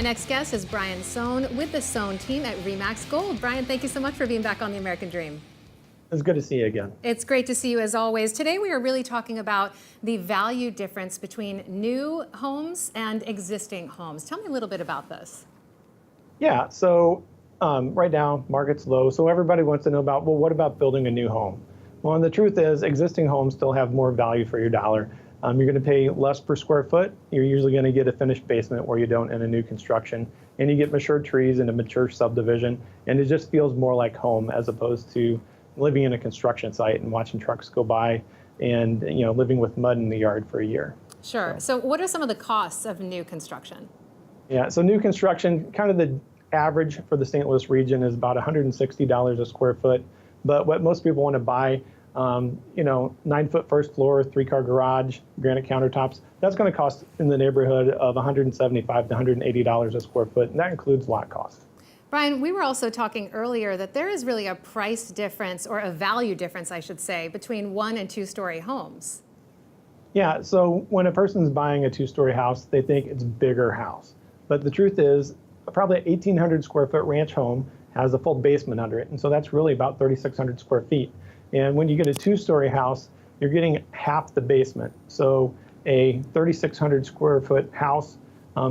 next guest is Brian Sohn with the Sohn team at Remax Gold. Brian, thank you so much for being back on the American Dream. It's good to see you again. It's great to see you as always. Today we are really talking about the value difference between new homes and existing homes. Tell me a little bit about this. Yeah, so right now, market's low, so everybody wants to know about, well, what about building a new home? Well, and the truth is, existing homes still have more value for your dollar. You're going to pay less per square foot. You're usually going to get a finished basement where you don't in a new construction. And you get mature trees in a mature subdivision. And it just feels more like home as opposed to living in a construction site and watching trucks go by and living with mud in the yard for a year. Sure. So what are some of the costs of new construction? Yeah, so new construction, kind of the average for the St. Louis region is about $160 a square foot. But what most people want to buy, 9-foot first floor, 3-car garage, granite countertops, that's going to cost in the neighborhood of $175 to $180 a square foot, and that includes lot cost. Brian, we were also talking earlier that there is really a price difference, or a value difference, I should say, between 1- and 2-story homes. Yeah, so when a person's buying a 2-story house, they think it's a bigger house. But the truth is, probably an 1,800 square foot ranch home has a full basement under it, and so that's really about 3,600 square feet. And when you get a 2-story house, you're getting half the basement. So a 3,600 square foot house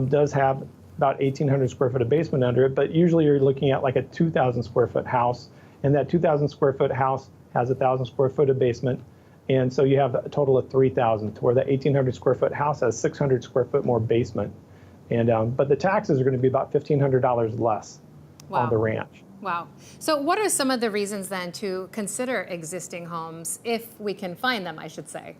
does have about 1,800 square foot of basement under it, but usually you're looking at like a 2,000 square foot house, and that 2,000 square foot house has 1,000 square foot of basement, and so you have a total of 3,000, to where that 1,800 square foot house has 600 square foot more basement. And but the taxes are going to be about $1,500 less on the ranch. Wow. So what are some of the reasons then to consider existing homes, if we can find them, I should say?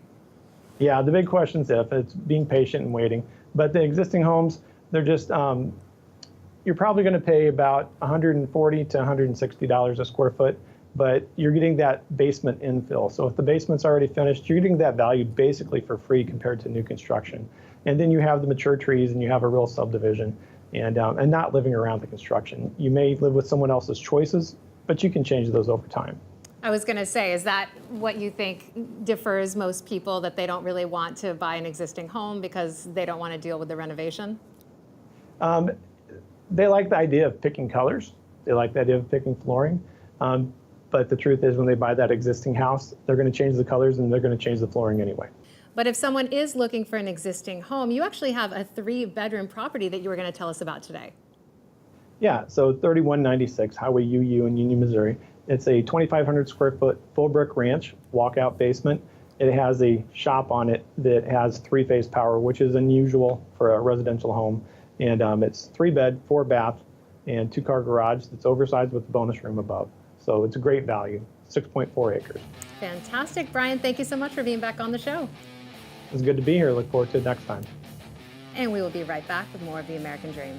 Yeah, the big question is if. It's being patient and waiting. But the existing homes, they're just, you're probably going to pay about $140 to $160 a square foot, but you're getting that basement infill. So if the basement's already finished, you're getting that value basically for free compared to new construction. And then you have the mature trees and you have a real subdivision. And not living around the construction. You may live with someone else's choices, but you can change those over time. I was going to say, is that what you think differs most people, that they don't really want to buy an existing home because they don't want to deal with the renovation? They like the idea of picking colors. They like the idea of picking flooring. But the truth is, when they buy that existing house, they're going to change the colors and they're going to change the flooring anyway. But if someone is looking for an existing home, you actually have a 3-bedroom property that you were going to tell us about today. Yeah, so 3196 Highway UU in Union, Missouri. It's a 2,500 square foot full brick ranch, walkout basement. It has a shop on it that has 3-phase power, which is unusual for a residential home. And it's 3-bed, 4-bath, and 2-car garage that's oversized with a bonus room above. So it's a great value, 6.4 acres. Fantastic. Brian, thank you so much for being back on the show. It's good to be here. Look forward to it next time. And we will be right back with more of the American Dream.